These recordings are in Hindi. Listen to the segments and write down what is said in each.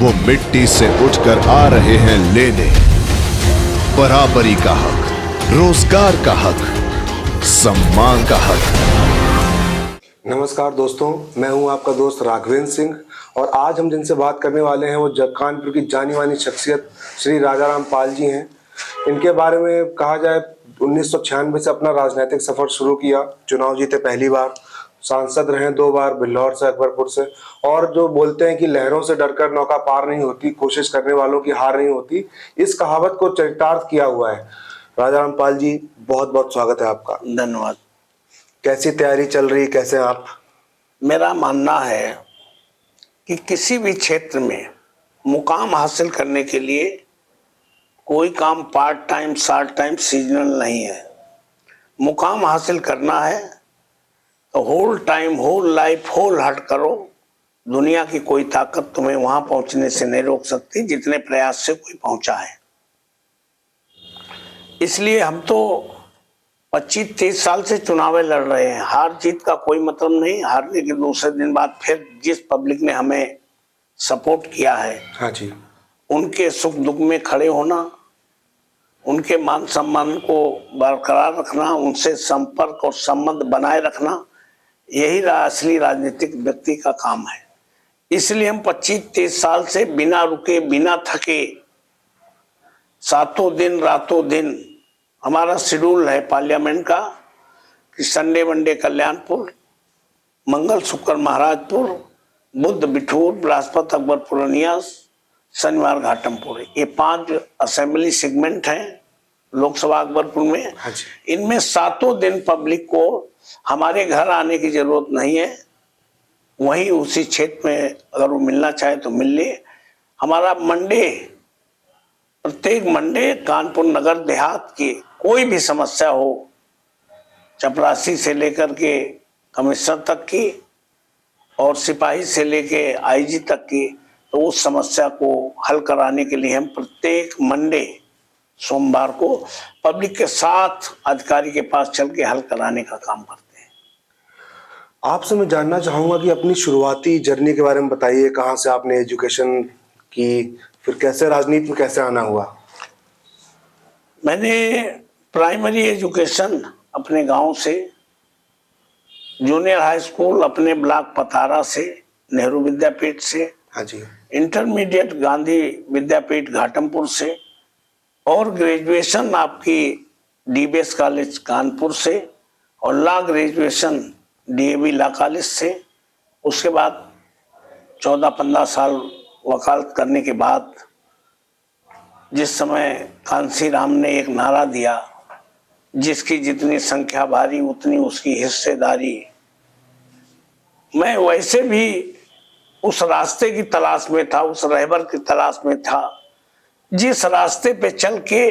वो मिट्टी से उठकर आ रहे हैं लेने बराबरी का हक, रोजगार का हक, सम्मान का हक। नमस्कार दोस्तों, मैं हूं आपका दोस्त राघवेंद्र सिंह और आज हम जिनसे बात करने वाले हैं वो कानपुर की जानी मानी शख्सियत श्री राजाराम पाल जी हैं। इनके बारे में कहा जाए 1996 से अपना राजनीतिक सफर शुरू किया, चुनाव जीते पहली बार, सांसद रहे 2 बार बिल्हौर से, अकबरपुर से। और जो बोलते हैं कि लहरों से डरकर नौका पार नहीं होती, कोशिश करने वालों की हार नहीं होती, इस कहावत को चरितार्थ किया हुआ है। राजाराम पाल जी, बहुत बहुत स्वागत है आपका। धन्यवाद। कैसी तैयारी चल रही, कैसे आप? मेरा मानना है कि किसी भी क्षेत्र में मुकाम हासिल करने के लिए कोई काम part time, short time, seasonal नहीं है। मुकाम हासिल करना है तो whole time, whole life, whole heart करो। दुनिया की कोई ताकत तुम्हें वहां पहुंचने से नहीं रोक सकती जितने प्रयास से कोई पहुंचा है। इसलिए हम तो 25-30 साल से चुनाव लड़ रहे हैं। हार जीत का कोई मतलब नहीं। हारने के दूसरे दिन बाद फिर जिस पब्लिक ने हमें सपोर्ट किया है, हाँ जी, उनके सुख दुख में खड़े होना, उनके मान सम्मान को बरकरार रखना, उनसे संपर्क और संबंध बनाए रखना, यही असली राजनीतिक व्यक्ति का काम है। इसलिए हम 25-30 साल से बिना रुके, बिना थके, सातों दिन रातों दिन हमारा शेड्यूल है पार्लियामेंट का कि संडे मंडे कल्याणपुर, मंगल शुक्र महाराजपुर, बुध बिठूर, बृहस्पति अकबरपुर नियास, शनिवार घाटमपुर। ये 5 असेंबली सेगमेंट हैं लोकसभा अकबरपुर में। इनमें सातों दिन पब्लिक को हमारे घर आने की जरूरत नहीं है। वहीं उसी क्षेत्र में अगर वो मिलना चाहे तो मिल ले। हमारा मंडे, प्रत्येक मंडे कानपुर नगर देहात की कोई भी समस्या हो, चपरासी से लेकर के कमिश्नर तक की और सिपाही से लेके आईजी तक की, तो उस समस्या को हल कराने के लिए हम प्रत्येक मंडे सोमवार को पब्लिक के साथ अधिकारी के पास चल के हल कराने का काम करते हैं। आपसे मैं जानना चाहूंगा कि अपनी शुरुआती जर्नी के बारे में बताइए। कहाँ से आपने एजुकेशन की, फिर कैसे राजनीति में कैसे आना हुआ? मैंने प्राइमरी एजुकेशन अपने गांव से, जूनियर हाई स्कूल अपने ब्लॉक पतारा से, नेहरू विद्यापीठ से, हाँ जी, इंटरमीडिएट गांधी विद्यापीठ घाटमपुर से, और ग्रेजुएशन आपकी डीबीएस कॉलेज कानपुर से, और law graduation DAV law college से। उसके बाद 14-15 साल वकालत करने के बाद जिस समय कांसी राम ने एक नारा दिया, जिसकी जितनी संख्या भारी उतनी उसकी हिस्सेदारी, मैं वैसे भी उस रास्ते की तलाश में था, उस रहबर की तलाश में था जिस रास्ते पे चल के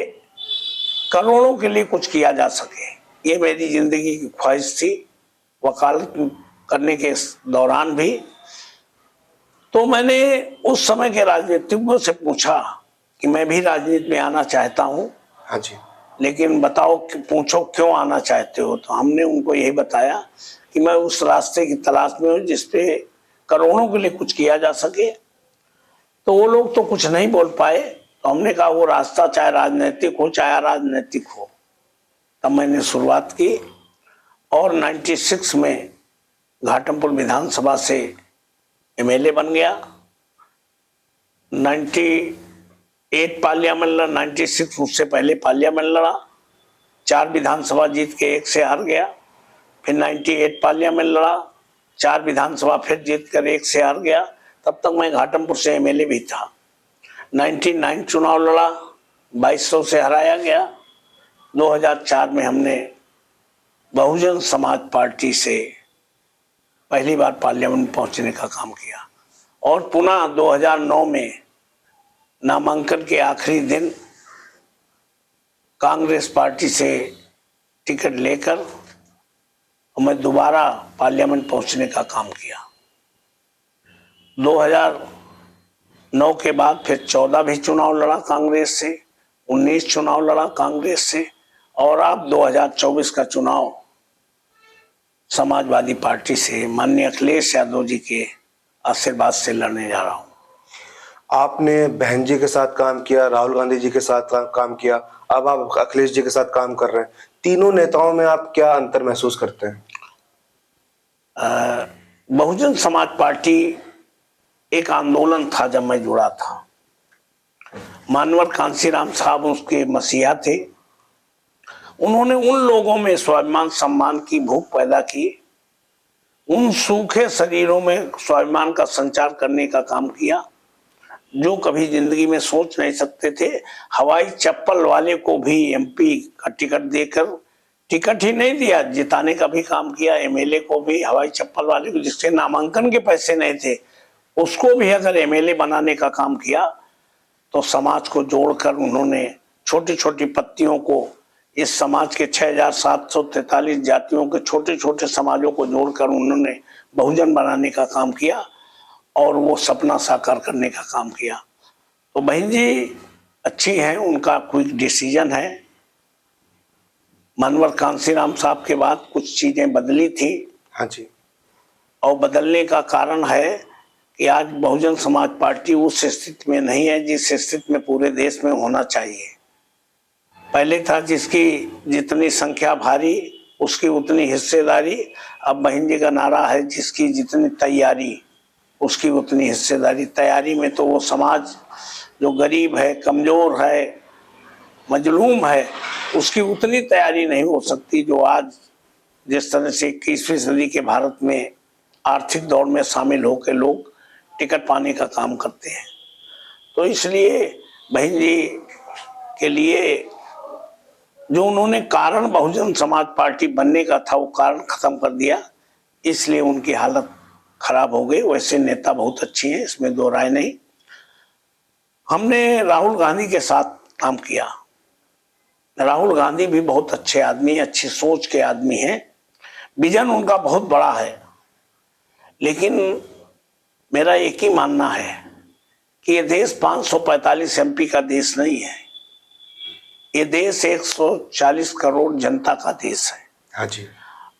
करोड़ों के लिए कुछ किया जा सके। ये मेरी जिंदगी की ख्वाहिश थी वकालत करने के दौरान भी। तो मैंने उस समय के राजनीतिज्ञों से पूछा कि मैं भी राजनीति में आना चाहता हूँ, हाँ जी, लेकिन बताओ कि पूछो क्यों आना चाहते हो। तो हमने उनको यही बताया कि मैं उस रास्ते की तलाश में हूँ जिसपे करोड़ों के लिए कुछ किया जा सके। तो वो लोग तो कुछ नहीं बोल पाए। तो हमने कहा वो रास्ता चाहे राजनीतिक हो चाहे अराजनीतिक हो। तब मैंने शुरुआत की और 96 में घाटमपुर विधानसभा से एमएलए बन गया। 98 पार्लियामेंट लड़ा, 96 उससे पहले पार्लियामेंट लड़ा, 4 विधानसभा जीत के 1 से हार गया। फिर 98 पार्लियामेंट लड़ा, 4 विधानसभा फिर जीत कर 1 से हार गया। तब तक मैं घाटमपुर से एमएलए भी था। 99 चुनाव लड़ा, 2200 से हराया गया। 2004 में हमने बहुजन समाज पार्टी से पहली बार पार्लियामेंट पहुंचने का काम किया और पुनः 2009 में नामांकन के आखिरी दिन कांग्रेस पार्टी से टिकट लेकर मैं दोबारा पार्लियामेंट पहुंचने का काम किया। 2009 के बाद फिर 14 भी चुनाव लड़ा कांग्रेस से, 19 चुनाव लड़ा कांग्रेस से, और अब 2024 का चुनाव समाजवादी पार्टी से माननीय अखिलेश यादव जी के आशीर्वाद से लड़ने जा रहा हूं। आपने बहन जी के साथ काम किया, राहुल गांधी जी के साथ काम किया, अब आप अखिलेश जी के साथ काम कर रहे हैं। तीनों नेताओं में आप क्या अंतर महसूस करते हैं? बहुजन समाज पार्टी एक आंदोलन था जब मैं जुड़ा था। मानवर कांसीराम साहब उसके मसीहा थे। उन्होंने उन लोगों में स्वाभिमान सम्मान की भूख पैदा की, उन सूखे शरीरों में स्वाभिमान का संचार करने का काम किया जो कभी जिंदगी में सोच नहीं सकते थे। हवाई चप्पल वाले को भी एमपी का टिकट देकर, टिकट ही नहीं दिया, जिताने का भी काम किया। एमएलए को भी, हवाई चप्पल वाले को जिसके नामांकन के पैसे नहीं थे उसको भी अगर एमएलए बनाने का काम किया तो समाज को जोड़कर उन्होंने छोटी छोटी पत्तियों को, इस समाज के 6743 जातियों के छोटे छोटे समाजों को जोड़कर उन्होंने बहुजन बनाने का काम किया और वो सपना साकार करने का काम किया। तो बहन जी अच्छी हैं, उनका क्विक डिसीजन है। मानवर कांसीराम साहब के बाद कुछ चीजें बदली थी। हाँ जी। और बदलने का कारण है कि आज बहुजन समाज पार्टी उस स्थिति में नहीं है जिस स्थिति में पूरे देश में होना चाहिए। पहले था जिसकी जितनी संख्या भारी उसकी उतनी हिस्सेदारी। अब बहन जी का नारा है जिसकी जितनी तैयारी उसकी उतनी हिस्सेदारी। तैयारी में तो वो समाज जो गरीब है, कमजोर है, मजलूम है, उसकी उतनी तैयारी नहीं हो सकती जो आज जिस तरह से 21वीं सदी के भारत में आर्थिक दौड़ में शामिल होकर लोग टिकट पाने का काम करते हैं। तो इसलिए बहन जी के लिए जो उन्होंने कारण बहुजन समाज पार्टी बनने का था वो कारण खत्म कर दिया, इसलिए उनकी हालत खराब हो गई। वैसे नेता बहुत अच्छी हैं, इसमें दो राय नहीं। हमने राहुल गांधी के साथ काम किया। राहुल गांधी भी बहुत अच्छे आदमी, अच्छी सोच के आदमी हैं। विजन उनका बहुत बड़ा है, लेकिन मेरा एक ही मानना है कि ये देश 545 एमपी का देश नहीं है। ये देश 140 करोड़ जनता का देश है। हाँ जी।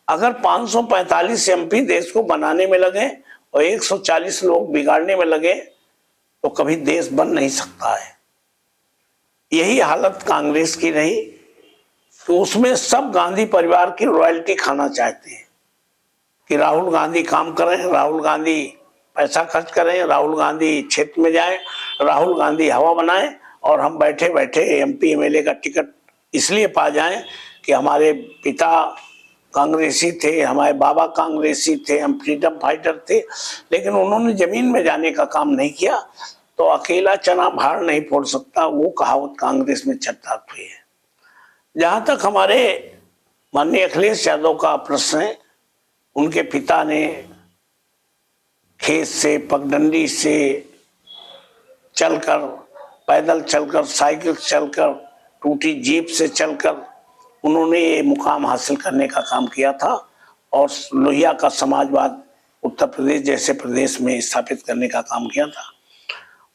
अगर 545 एमपी देश को बनाने में लगे और 140 लोग बिगाड़ने में लगे तो कभी देश बन नहीं सकता है। यही हालत कांग्रेस की रही, तो उसमें सब गांधी परिवार की रॉयल्टी खाना चाहते हैं कि राहुल गांधी काम करें, राहुल गांधी पैसा खर्च करें, राहुल गांधी क्षेत्र में जाएं, राहुल गांधी हवा बनाएं और हम बैठे बैठे एमपी एमएलए का टिकट इसलिए पा जाएं कि हमारे पिता कांग्रेसी थे, हमारे बाबा कांग्रेसी थे, हम फ्रीडम फाइटर थे। लेकिन उन्होंने जमीन में जाने का काम नहीं किया। तो अकेला चना भाड़ नहीं फोड़ सकता, वो कहावत कांग्रेस में चर्चात हुई है। जहां तक हमारे माननीय अखिलेश यादव का प्रश्न है, उनके पिता ने खेत से, पगडंडी से चलकर, पैदल चलकर, साइकिल चलकर, टूटी जीप से चलकर उन्होंने ये मुकाम हासिल करने का काम किया था और लोहिया का समाजवाद उत्तर प्रदेश जैसे प्रदेश में स्थापित करने का काम किया था।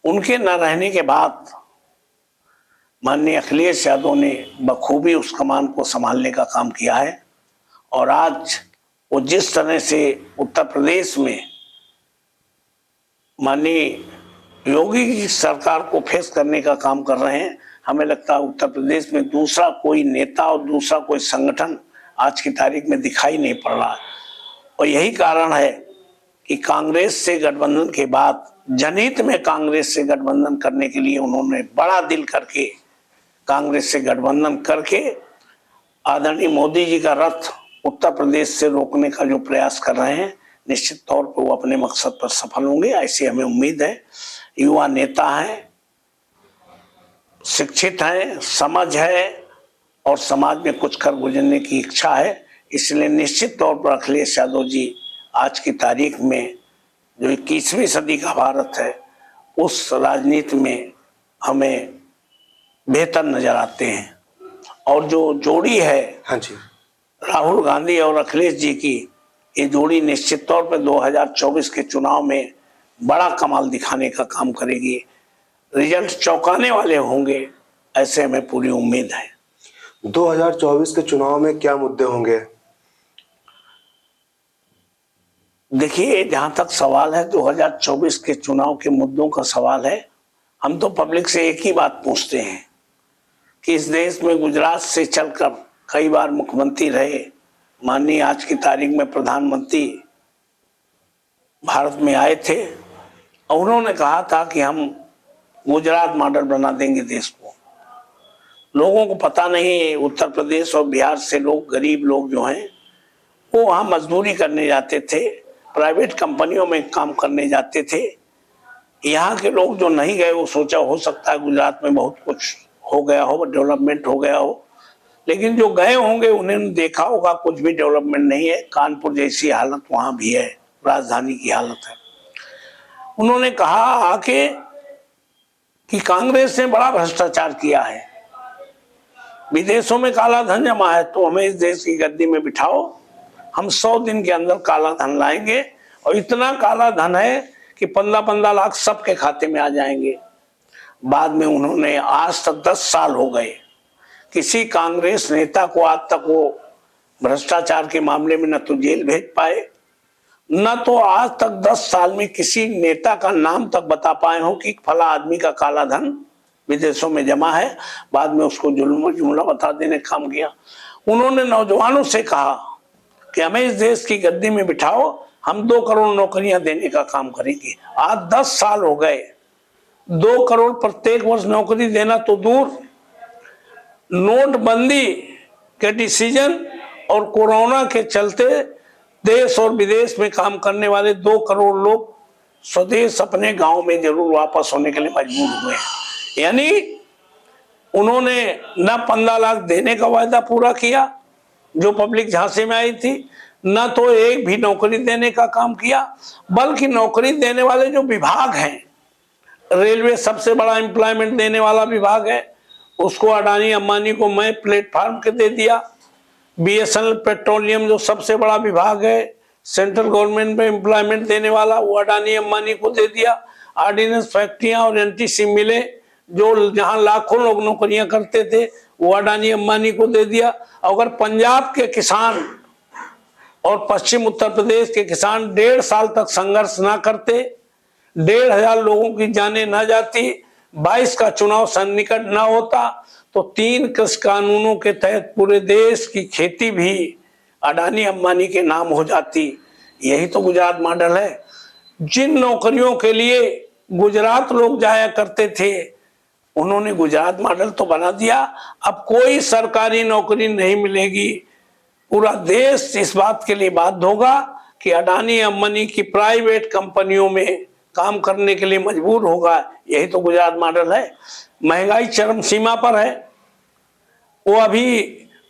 उनके न रहने के बाद माननीय अखिलेश यादव ने बखूबी उस कमान को संभालने का काम किया है और आज वो जिस तरह से उत्तर प्रदेश में माननीय योगी की सरकार को फेस करने का काम कर रहे हैं, हमें लगता है उत्तर प्रदेश में दूसरा कोई नेता और दूसरा कोई संगठन आज की तारीख में दिखाई नहीं पड़ रहा है। और यही कारण है कि कांग्रेस से गठबंधन के बाद जनहित में कांग्रेस से गठबंधन करने के लिए उन्होंने बड़ा दिल करके कांग्रेस से गठबंधन करके आदरणीय मोदी जी का रथ उत्तर प्रदेश से रोकने का जो प्रयास कर रहे हैं, निश्चित तौर पर वो अपने मकसद पर सफल होंगे, ऐसी हमें उम्मीद है। युवा नेता हैं, शिक्षित हैं, समझ है और समाज में कुछ कर गुजरने की इच्छा है। इसलिए निश्चित तौर पर अखिलेश यादव जी आज की तारीख में जो 21वीं सदी का भारत है उस राजनीति में हमें बेहतर नजर आते हैं। और जो जोड़ी है, हाँ जी, राहुल गांधी और अखिलेश जी की, ये जोड़ी निश्चित तौर पर 2024 के चुनाव में बड़ा कमाल दिखाने का काम करेगी। रिजल्ट चौंकाने वाले होंगे, ऐसे हमें पूरी उम्मीद है। 2024 के चुनाव में क्या मुद्दे होंगे? देखिए, जहां तक सवाल है 2024 के चुनाव के मुद्दों का सवाल है, हम तो पब्लिक से एक ही बात पूछते हैं कि इस देश में गुजरात से चलकर कई बार मुख्यमंत्री रहे, माननीय आज की तारीख में प्रधानमंत्री भारत में आए थे और उन्होंने कहा था कि हम गुजरात मॉडल बना देंगे देश को। लोगों को पता नहीं, उत्तर प्रदेश और बिहार से लोग, गरीब लोग जो हैं, वो वहाँ मजदूरी करने जाते थे, प्राइवेट कंपनियों में काम करने जाते थे। यहाँ के लोग जो नहीं गए वो सोचा हो सकता है गुजरात में बहुत कुछ हो गया हो, डेवलपमेंट हो गया हो, लेकिन जो गए होंगे उन्होंने देखा होगा कुछ भी डेवलपमेंट नहीं है। कानपुर जैसी हालत वहाँ भी है, राजधानी की हालत है। उन्होंने कहा आके कि कांग्रेस ने बड़ा भ्रष्टाचार किया है, विदेशों में काला धन जमा है, तो हमें इस देश की गद्दी में बिठाओ, हम 100 दिन के अंदर काला धन लाएंगे और इतना काला धन है कि 15-15 लाख सबके खाते में आ जाएंगे। बाद में उन्होंने, आज तक 10 साल हो गए, किसी कांग्रेस नेता को आज तक वो भ्रष्टाचार के मामले में न तो जेल भेज पाए, न तो आज तक 10 साल में किसी नेता का नाम तक बता पाए हो कि फला आदमी का काला धन विदेशों में जमा है। बाद में उसको जुमला बता देने का काम किया। उन्होंने नौजवानों से कहा कि हमें इस देश की गद्दी में बिठाओ, हम 2 करोड़ नौकरियां देने का काम करेंगे। आज 10 साल हो गए, 2 करोड़ प्रत्येक वर्ष नौकरी देना तो दूर, नोटबंदी के डिसीजन और कोरोना के चलते देश और विदेश में काम करने वाले 2 करोड़ लोग स्वदेश अपने गांव में जरूर वापस होने के लिए मजबूर हुए हैं। यानी उन्होंने न 15 लाख देने का वायदा पूरा किया जो पब्लिक झांसे में आई थी, न तो एक भी नौकरी देने का काम किया, बल्कि नौकरी देने वाले जो विभाग हैं, रेलवे सबसे बड़ा एम्प्लॉयमेंट देने वाला विभाग है, उसको अडानी अंबानी को मैं प्लेटफॉर्म के दे दिया। BSNL पेट्रोलियम जो सबसे बड़ा विभाग है, सेंट्रल गवर्नमेंट में एम्प्लॉयमेंट देने वाला, वो अडानी अंबानी को दे दिया। ऑर्डिनेंस फैक्ट्रियां और NTC मिले जो जहां लाखों लोग नौकरियां करते थे, वो अडानी अंबानी को दे दिया। अगर पंजाब के किसान और पश्चिम उत्तर प्रदेश के किसान 1.5 साल तक संघर्ष ना करते, 1,500 लोगों की जानें ना जाती, 22 का चुनाव सन्निकट ना होता, तो 3 कृषि कानूनों के तहत पूरे देश की खेती भी अडानी अंबानी के नाम हो जाती। यही तो गुजरात मॉडल है। जिन नौकरियों के लिए गुजरात लोग जाया करते थे, उन्होंने गुजरात मॉडल तो बना दिया। अब कोई सरकारी नौकरी नहीं मिलेगी, पूरा देश इस बात के लिए बाध्य होगा कि अडानी अंबानी की प्राइवेट कंपनियों में काम करने के लिए मजबूर होगा। यही तो गुजरात मॉडल है। महंगाई चरम सीमा पर है। वो अभी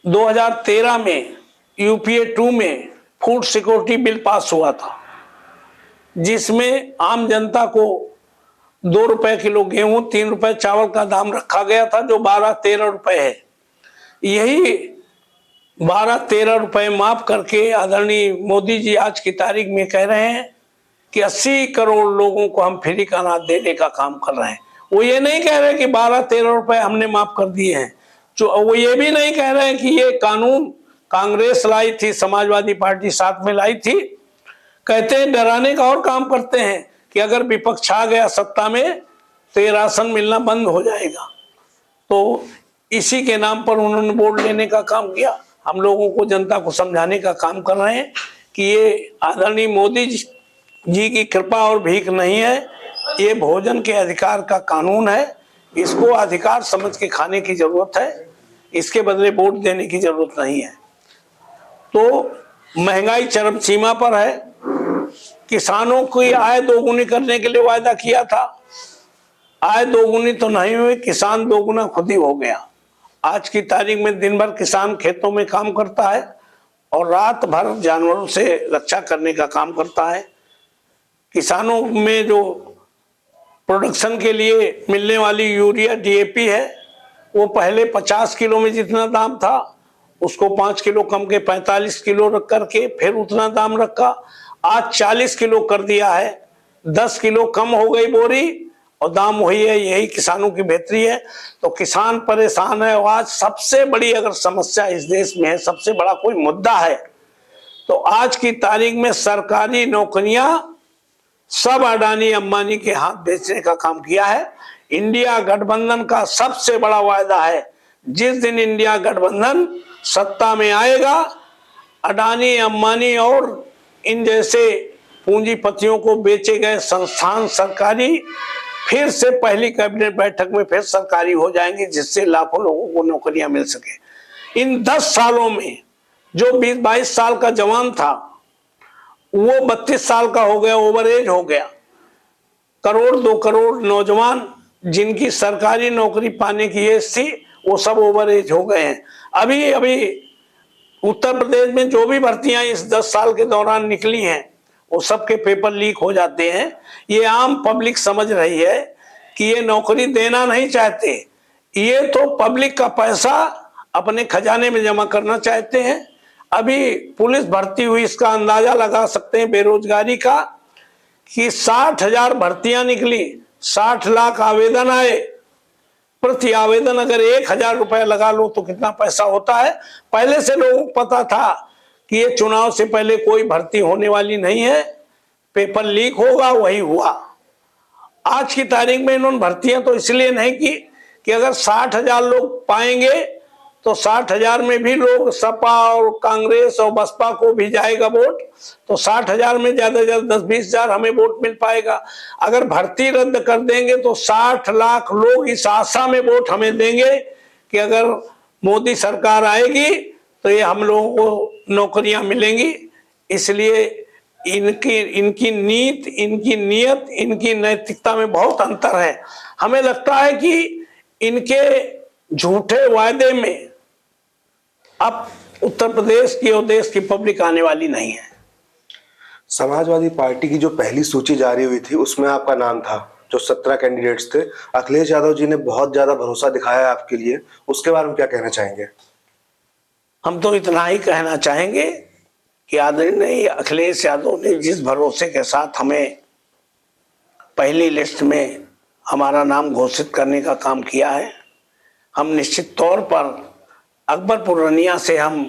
2013 में UPA 2 में फूड सिक्योरिटी बिल पास हुआ था, जिसमें आम जनता को 2 रुपए किलो गेहूं, 3 रुपए चावल का दाम रखा गया था, जो 12-13 रुपए है। यही 12-13 रुपए माफ करके आदरणीय मोदी जी आज की तारीख में कह रहे हैं कि 80 करोड़ लोगों को हम फ्री का अनाज देने का काम कर रहे हैं। वो ये नहीं कह रहे कि 12-13 रुपए हमने माफ कर दिए हैं। वो ये भी नहीं कह रहे हैं कि ये कानून कांग्रेस लाई थी, समाजवादी पार्टी साथ में लाई थी। कहते हैं डराने का और काम करते हैं कि अगर विपक्ष आ गया सत्ता में तो ये राशन मिलना बंद हो जाएगा। तो इसी के नाम पर उन्होंने वोट लेने का काम किया। हम लोगों को, जनता को समझाने का काम कर रहे हैं कि ये आदरणीय मोदी जी की कृपा और भीख नहीं है, ये भोजन के अधिकार का कानून है। इसको अधिकार समझ के खाने की जरूरत है, इसके बदले वोट देने की जरूरत नहीं है। तो महंगाई चरम सीमा पर है। किसानों की आय दोगुनी करने के लिए वायदा किया था, आय दोगुनी तो नहीं हुई, किसान दोगुना खुद ही हो गया। आज की तारीख में दिन भर किसान खेतों में काम करता है और रात भर जानवरों से रक्षा करने का काम करता है। किसानों में जो प्रोडक्शन के लिए मिलने वाली यूरिया DAP है, वो पहले 50 किलो में जितना दाम था उसको 5 किलो कम के 45 किलो रख करके फिर उतना दाम रखा। आज 40 किलो कर दिया है, 10 किलो कम हो गई बोरी और दाम वही है। यही किसानों की बेहतरी है। तो किसान परेशान है। आज सबसे बड़ी अगर समस्या इस देश में है, सबसे बड़ा कोई मुद्दा है, तो आज की तारीख में सरकारी नौकरियां सब अडानी अंबानी के हाथ बेचने का काम किया है। इंडिया गठबंधन का सबसे बड़ा वायदा है। जिस दिन इंडिया गठबंधन सत्ता में आएगा, अडानी, अंबानी और इन जैसे पूंजीपतियों को बेचे गए संस्थान सरकारी फिर से पहली कैबिनेट बैठक में फिर सरकारी हो जाएंगे, जिससे लाखों लोगों को नौकरियां मिल सके। इन 10 सालों में जो 20-22 साल का जवान था वो 32 साल का हो गया, ओवर एज हो गया। 1-2 करोड़ नौजवान जिनकी सरकारी नौकरी पाने की एज थी वो सब ओवर एज हो गए हैं। अभी उत्तर प्रदेश में जो भी भर्तियां इस 10 साल के दौरान निकली हैं वो सबके पेपर लीक हो जाते हैं। ये आम पब्लिक समझ रही है कि ये नौकरी देना नहीं चाहते, ये तो पब्लिक का पैसा अपने खजाने में जमा करना चाहते हैं। अभी पुलिस भर्ती हुई, इसका अंदाजा लगा सकते हैं बेरोजगारी का कि 60,000 भर्तियां निकली, 60 लाख आवेदन आए। प्रति आवेदन अगर 1,000 रुपए लगा लो तो कितना पैसा होता है। पहले से लोगों को पता था कि ये चुनाव से पहले कोई भर्ती होने वाली नहीं है, पेपर लीक होगा, वही हुआ। आज की तारीख में इन्होंने भर्तियां तो इसलिए नहीं की कि अगर 60,000 लोग पाएंगे तो 60,000 में भी लोग सपा और कांग्रेस और बसपा को भी जाएगा वोट, तो 60,000 में ज्यादा से ज्यादा 10-20,000 हमें वोट मिल पाएगा। अगर भर्ती रद्द कर देंगे तो 60 लाख लोग इस आशा में वोट हमें देंगे कि अगर मोदी सरकार आएगी तो ये हम लोगों को नौकरियां मिलेंगी। इसलिए इनकी नीति, इनकी नियत, इनकी नैतिकता में बहुत अंतर है। हमें लगता है कि इनके झूठे वायदे में अब उत्तर प्रदेश की और देश की पब्लिक आने वाली नहीं है। समाजवादी पार्टी की जो पहली सूची जारी हुई थी उसमें आपका नाम था, जो 17 कैंडिडेट्स थे। अखिलेश यादव जी ने बहुत ज्यादा भरोसा दिखाया है आपके लिए, उसके बारे में क्या कहना चाहेंगे? हम तो इतना ही कहना चाहेंगे कि आदरणीय अखिलेश यादव ने जिस भरोसे के साथ हमें पहली लिस्ट में हमारा नाम घोषित करने का काम किया है, हम निश्चित तौर पर अकबरपुर रनिया से हम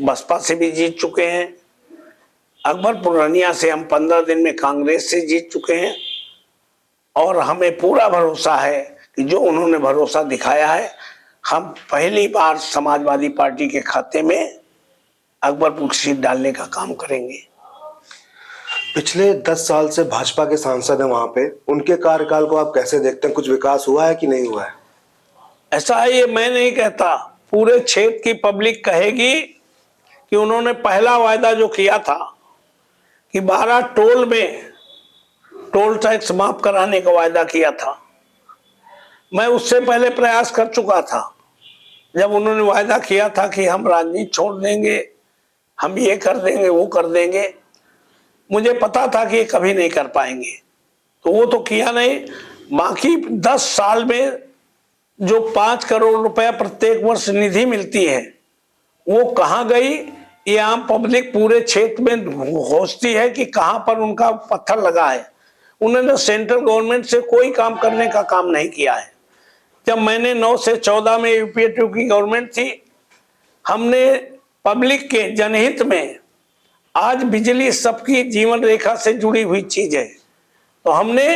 बसपा से भी जीत चुके हैं, अकबरपुर रनिया से हम 15 दिन में कांग्रेस से जीत चुके हैं, और हमें पूरा भरोसा है कि जो उन्होंने भरोसा दिखाया है हम पहली बार समाजवादी पार्टी के खाते में अकबरपुर की सीट डालने का काम करेंगे। पिछले 10 साल से भाजपा के सांसद हैं वहां पे, उनके कार्यकाल को आप कैसे देखते हैं? कुछ विकास हुआ है कि नहीं हुआ है? ऐसा है, ये मैं नहीं कहता, पूरे क्षेत्र की पब्लिक कहेगी कि उन्होंने पहला वायदा जो किया था कि 12 टोल में टोल टैक्स माफ कराने का वायदा किया था, मैं उससे पहले प्रयास कर चुका था। जब उन्होंने वायदा किया था कि हम राजनीति छोड़ देंगे, हम ये कर देंगे, वो कर देंगे, मुझे पता था कि ये कभी नहीं कर पाएंगे, तो वो तो किया नहीं। बाकी 10 साल में जो 5 करोड़ रुपया प्रत्येक वर्ष निधि मिलती है वो कहाँ गई, ये आम पब्लिक पूरे क्षेत्र में खोजती है कि कहाँ पर उनका पत्थर लगा है। उन्होंने सेंट्रल गवर्नमेंट से कोई काम करने का काम नहीं किया है। जब मैंने 9 से 14 में यूपीए 2 की गवर्नमेंट थी, हमने पब्लिक के जनहित में, आज बिजली सबकी जीवन रेखा से जुड़ी हुई चीज है, तो हमने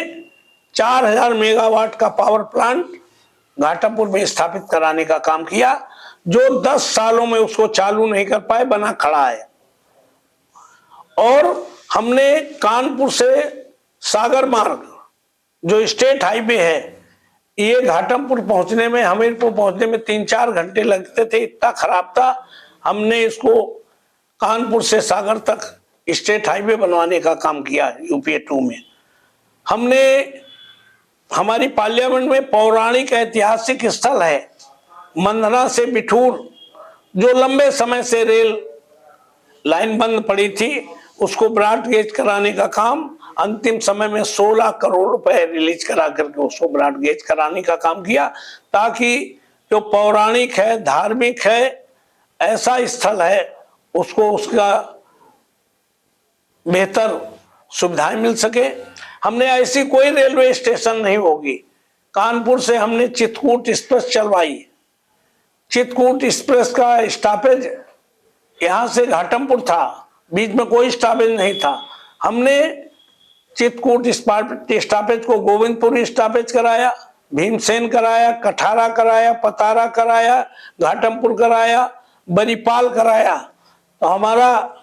4000 मेगावाट का पावर प्लांट घाटमपुर में स्थापित कराने का काम किया, जो 10 सालों में उसको चालू नहीं कर पाए, बना खड़ा है। और हमने कानपुर से सागर मार्ग जो स्टेट हाईवे है, ये घाटमपुर पहुंचने में, हमीरपुर पहुंचने में 3-4 घंटे लगते थे, इतना खराब था। हमने इसको कानपुर से सागर तक स्टेट हाईवे बनवाने का काम किया यूपीए 2 में। हमने हमारी पार्लियामेंट में पौराणिक ऐतिहासिक स्थल है मंदना से बिठूर, जो लंबे समय से रेल लाइन बंद पड़ी थी, उसको ब्रॉड गेज कराने का काम अंतिम समय में 16 करोड़ रुपए रिलीज करा करके उसको ब्रॉड गेज कराने का काम किया, ताकि जो पौराणिक है, धार्मिक है, ऐसा स्थल है, उसको उसका बेहतर सुविधाएं मिल सके। हमने ऐसी कोई रेलवे स्टेशन नहीं होगी। कानपुर से हमने चित्रकूट एक्सप्रेस चलवाई। चित्रकूट एक्सप्रेस का स्टॉपेज यहाँ से घाटमपुर था, बीच में कोई स्टॉपेज नहीं था। हमने चित्रकूट स्टॉपेज को गोविंदपुर स्टॉपेज कराया, भीमसेन कराया, कठारा कराया, पतारा कराया, घाटमपुर कराया, बरीपाल कराया। तो हमारा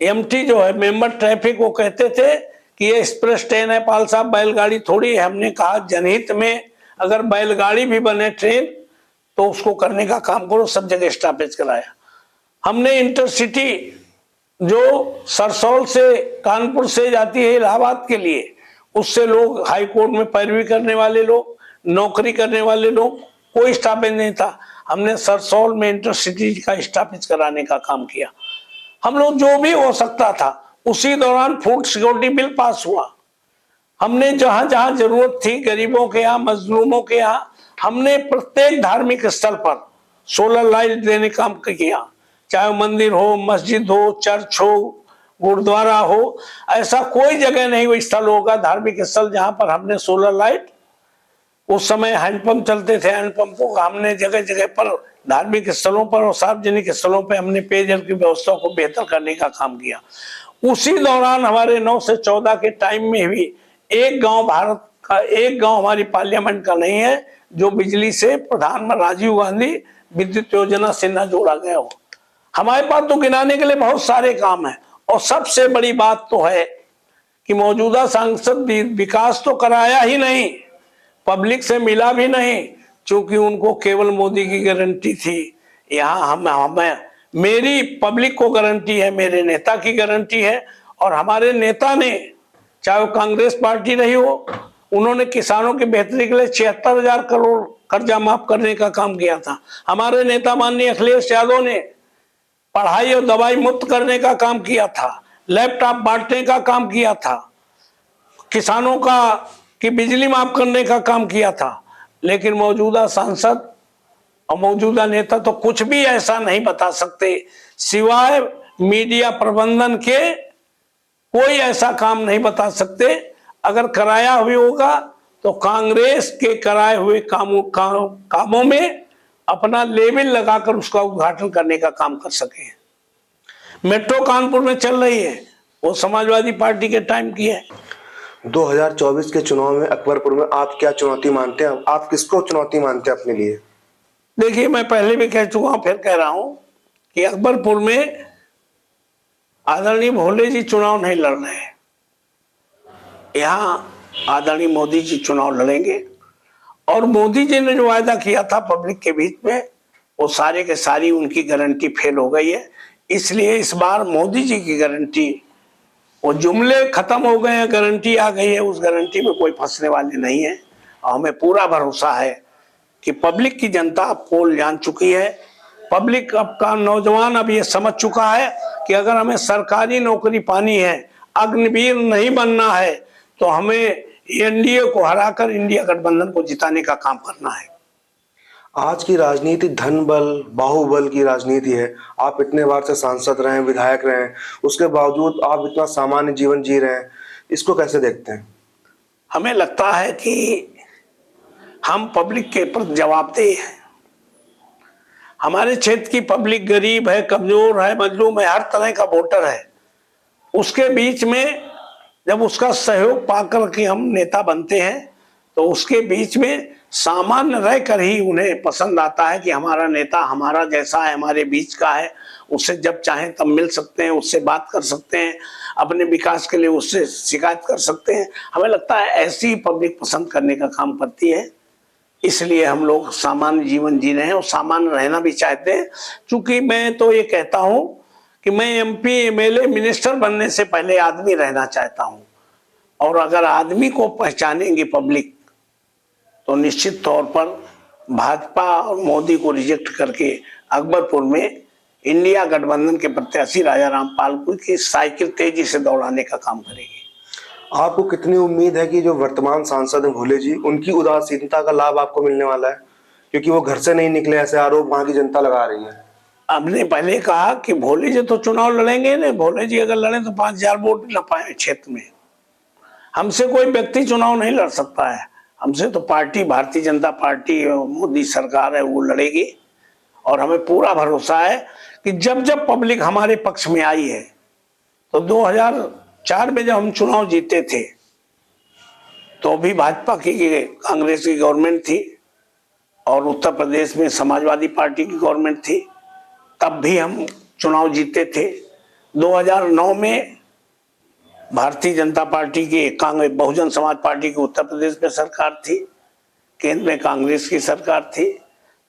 एमटी जो है मेंबर ट्रैफिक, वो कहते थे कि ये एक्सप्रेस ट्रेन है पाल साहब, बैलगाड़ी थोड़ी है। हमने कहा जनहित में अगर बैलगाड़ी भी बने ट्रेन तो उसको करने का काम करो, सब जगह स्टॉपेज कराया। हमने इंटरसिटी जो सरसौल से कानपुर से जाती है इलाहाबाद के लिए, उससे लोग हाई कोर्ट में पैरवी करने वाले लोग, नौकरी करने वाले लोग, कोई स्टॉपेज नहीं था। हमने सरसौल में इंटरसिटी का स्टॉपेज कराने का काम किया। हम लोग जो भी हो सकता था, उसी दौरान फूड सिक्योरिटी बिल पास हुआ। हमने जहां जहां जरूरत थी गरीबों के यहाँ, मजलूमों के यहाँ, हमने प्रत्येक धार्मिक स्थल पर सोलर लाइट देने का काम किया, चाहे मंदिर हो, मस्जिद हो, चर्च हो, गुरुद्वारा हो। ऐसा कोई जगह नहीं, वो स्थल होगा धार्मिक स्थल जहां पर हमने सोलर लाइट, उस समय हैंडपंप चलते थे, हैंडपंपों का हमने जगह जगह पर धार्मिक स्थलों पर और सार्वजनिक स्थलों पर हमने पेयजल की व्यवस्था को बेहतर करने का काम किया। उसी दौरान हमारे 9 से 14 के टाइम में भी एक गांव भारत का, एक गांव हमारी पार्लियामेंट का नहीं है जो बिजली से प्रधानमंत्री राजीव गांधी विद्युत योजना से न जोड़ा गया हो। हमारे पास तो गिनाने के लिए बहुत सारे काम है। और सबसे बड़ी बात तो है कि मौजूदा सांसद विकास तो कराया ही नहीं, पब्लिक से मिला भी नहीं, क्योंकि उनको केवल मोदी की गारंटी थी। यहाँ हमें मेरी पब्लिक को गारंटी है, मेरे नेता की गारंटी है। और हमारे नेता ने, चाहे वो कांग्रेस पार्टी रही हो, उन्होंने किसानों की बेहतरी के लिए 76,000 करोड़ कर्जा माफ करने का काम किया था। हमारे नेता माननीय अखिलेश यादव ने पढ़ाई और दवाई मुफ्त करने का काम किया था, लैपटॉप बांटने का काम किया था, किसानों की बिजली माफ करने का काम किया था। लेकिन मौजूदा सांसद और मौजूदा नेता तो कुछ भी ऐसा नहीं बता सकते, सिवाय मीडिया प्रबंधन के कोई ऐसा काम नहीं बता सकते। अगर कराया भी होगा तो कांग्रेस के कराए हुए कामों में अपना लेबल लगाकर उसका उद्घाटन करने का काम कर सके। मेट्रो कानपुर में चल रही है, वो समाजवादी पार्टी के टाइम की है। 2024 के चुनाव में अकबरपुर में आप क्या चुनौती मानते हैं? आप किसको चुनौती मानते हैं अपने लिए? देखिए, मैं पहले भी कह चुका हूं, फिर कह रहा हूं कि अकबरपुर में आदरणीय भोले जी चुनाव नहीं लड़ रहे हैं। यहाँ आदरणीय मोदी जी चुनाव लड़ेंगे। और मोदी जी ने जो वायदा किया था पब्लिक के बीच में, वो सारे के सारी उनकी गारंटी फेल हो गई है। इसलिए इस बार मोदी जी की गारंटी, वो जुमले खत्म हो गए हैं, गारंटी आ गई है, उस गारंटी में कोई फंसने वाले नहीं है। और हमें पूरा भरोसा है कि पब्लिक की जनता अब पोल जान चुकी है। पब्लिक अब का नौजवान अब ये समझ चुका है कि अगर हमें सरकारी नौकरी पानी है, अग्निवीर नहीं बनना है, तो हमें एनडीए को हराकर इंडिया गठबंधन को जिताने का काम करना है। आज की राजनीति धन बल, बाहुबल की राजनीति है। आप इतने बार से सांसद रहे हैं, विधायक रहे हैं, उसके बावजूद आप इतना सामान्य जीवन जी रहे हैं, इसको कैसे देखते हैं? हमें लगता है कि हम पब्लिक के प्रति जवाबदेह हैं। हमारे क्षेत्र की पब्लिक गरीब है, कमजोर है, मजलूम है, हर तरह का वोटर है। उसके बीच में जब उसका सहयोग पाकर के हम नेता बनते हैं, तो उसके बीच में सामान्य रहकर ही उन्हें पसंद आता है कि हमारा नेता हमारा जैसा है, हमारे बीच का है, उससे जब चाहें तब मिल सकते हैं, उससे बात कर सकते हैं, अपने विकास के लिए उससे शिकायत कर सकते हैं। हमें लगता है ऐसी पब्लिक पसंद करने का काम करती है। इसलिए हम लोग सामान्य जीवन जी रहे हैं और सामान्य रहना भी चाहते हैं। क्योंकि मैं तो ये कहता हूं कि मैं एमपी, एमएलए, मिनिस्टर बनने से पहले आदमी रहना चाहता हूं। और अगर आदमी को पहचानेंगे पब्लिक, तो निश्चित तौर पर भाजपा और मोदी को रिजेक्ट करके अकबरपुर में इंडिया गठबंधन के प्रत्याशी राजा रामपाल को की साइकिल तेजी से दौड़ाने का काम करेगी। आपको कितनी उम्मीद है कि जो वर्तमान सांसद हैं भोले जी, उनकी उदासीनता का लाभ आपको मिलने वाला है? क्योंकि वो घर से नहीं निकले, ऐसे आरोप वहां की जनता लगा रही है। हमने पहले कहा कि भोले जी तो चुनाव लड़ेंगे नहीं, भोले जी अगर लड़े तो 5,000 वोट न पाए क्षेत्र में। हमसे कोई व्यक्ति चुनाव नहीं लड़ सकता है, हमसे तो पार्टी, भारतीय जनता पार्टी, मोदी सरकार है, वो लड़ेगी। और हमें पूरा भरोसा है कि जब जब पब्लिक हमारे पक्ष में आई है, तो 2004 में जब हम चुनाव जीते थे, तो भी भाजपा की कांग्रेस की गवर्नमेंट थी और उत्तर प्रदेश में समाजवादी पार्टी की गवर्नमेंट थी, तब भी हम चुनाव जीते थे। 2009 में भारतीय जनता पार्टी की, कांग्रेस बहुजन समाज पार्टी की उत्तर प्रदेश में सरकार थी, केंद्र में कांग्रेस की सरकार थी,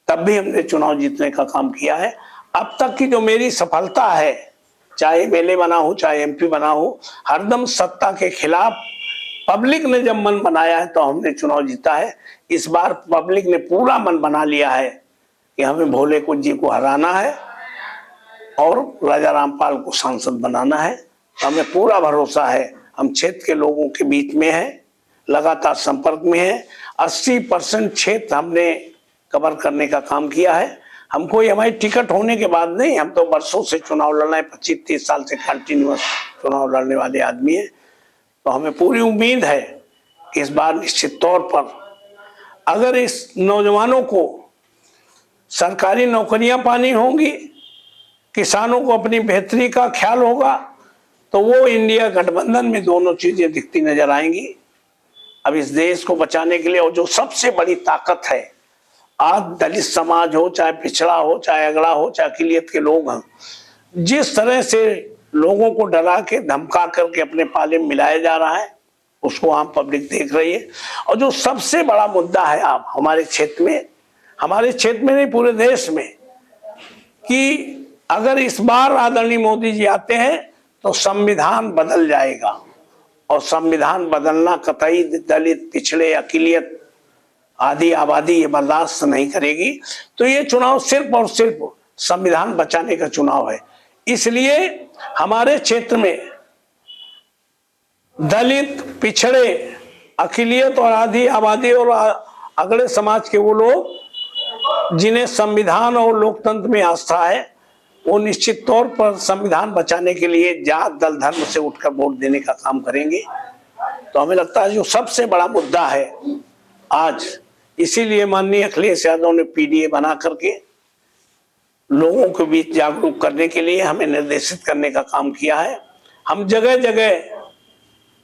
तब भी हमने चुनाव जीतने का काम किया है। अब तक की जो मेरी सफलता है, चाहे एमएलए बना हो चाहे एमपी बना हो, हरदम सत्ता के खिलाफ पब्लिक ने जब मन बनाया है तो हमने चुनाव जीता है। इस बार पब्लिक ने पूरा मन बना लिया है कि हमें भोले कुछ जी को हराना है और राजा रामपाल को सांसद बनाना है। हमें पूरा भरोसा है, हम क्षेत्र के लोगों के बीच में हैं, लगातार संपर्क में हैं। 80% क्षेत्र हमने कवर करने का काम किया है। हमको हमारी टिकट होने के बाद नहीं, हम तो वर्षों से चुनाव लड़ना है, 25-30 साल से कंटिन्यूअस चुनाव लड़ने वाले आदमी है। तो हमें पूरी उम्मीद है कि इस बार निश्चित तौर पर अगर इस नौजवानों को सरकारी नौकरियां पानी होंगी, किसानों को अपनी बेहतरी का ख्याल होगा, तो वो इंडिया गठबंधन में दोनों चीजें दिखती नजर आएंगी। अब इस देश को बचाने के लिए और जो सबसे बड़ी ताकत है, आज दलित समाज हो, चाहे पिछड़ा हो, चाहे अगड़ा हो, चाहे अकिलियत के लोग हैं, जिस तरह से लोगों को डरा के धमका करके अपने पाले में मिलाया जा रहा है, उसको आम पब्लिक देख रही है। और जो सबसे बड़ा मुद्दा है आप हमारे क्षेत्र में नहीं पूरे देश में, कि अगर इस बार आदरणीय मोदी जी आते हैं तो संविधान बदल जाएगा, और संविधान बदलना कतई दलित, पिछड़े, अकिलियत आदि आबादी ये बर्दाश्त नहीं करेगी। तो ये चुनाव सिर्फ और सिर्फ संविधान बचाने का चुनाव है। इसलिए हमारे क्षेत्र में दलित, पिछड़े, अकिलियत और आदि आबादी और अगड़े समाज के वो लोग जिन्हें संविधान और लोकतंत्र में आस्था है, वो निश्चित तौर पर संविधान बचाने के लिए जात, दल, धर्म से उठकर वोट देने का काम करेंगे। तो हमें लगता है जो सबसे बड़ा मुद्दा है आज, इसीलिए माननीय अखिलेश यादव ने पीडीए बना करके लोगों के बीच जागरूक करने के लिए हमें निर्देशित करने का काम किया है। हम जगह जगह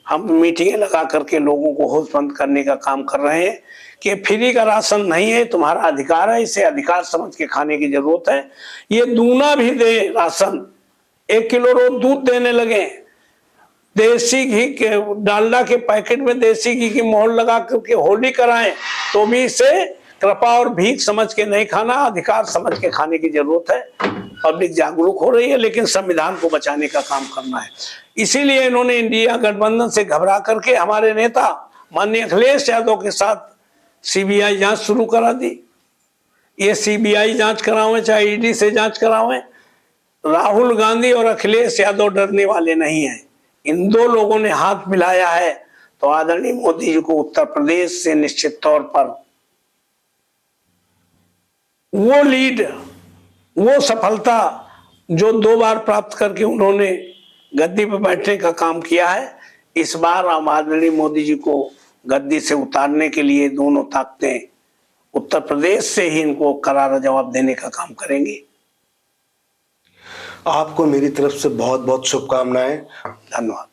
हम मीटिंगें लगा करके लोगों को होशमंद करने का काम कर रहे हैं कि फ्री का राशन नहीं है, तुम्हारा अधिकार है, इसे अधिकार समझ के खाने की जरूरत है। ये दूना भी दे राशन, 1 किलो रोज दूध देने लगे, देसी घी के, डालडा के पैकेट में देसी घी की मोहर लगा करके होली कराएं, तो भी इसे कृपा और भीख समझ के नहीं खाना, अधिकार समझ के खाने की जरूरत है। पब्लिक जागरूक हो रही है, लेकिन संविधान को बचाने का काम करना है। इसीलिए इन्होंने इंडिया गठबंधन से घबरा करके हमारे नेता माननीय अखिलेश यादव के साथ सीबीआई जांच शुरू करा दी। ये सीबीआई जांच करावे चाहे ईडी से जांच करावे, राहुल गांधी और अखिलेश यादव डरने वाले नहीं हैं। इन दो लोगों ने हाथ मिलाया है तो आदरणीय मोदी जी को उत्तर प्रदेश से निश्चित तौर पर वो लीड, वो सफलता जो 2 बार प्राप्त करके उन्होंने गद्दी पर बैठने का काम किया है, इस बार हम आदरणीय मोदी जी को गद्दी से उतारने के लिए दोनों ताकतें उत्तर प्रदेश से ही इनको करारा जवाब देने का काम करेंगी। आपको मेरी तरफ से बहुत बहुत शुभकामनाएं। धन्यवाद।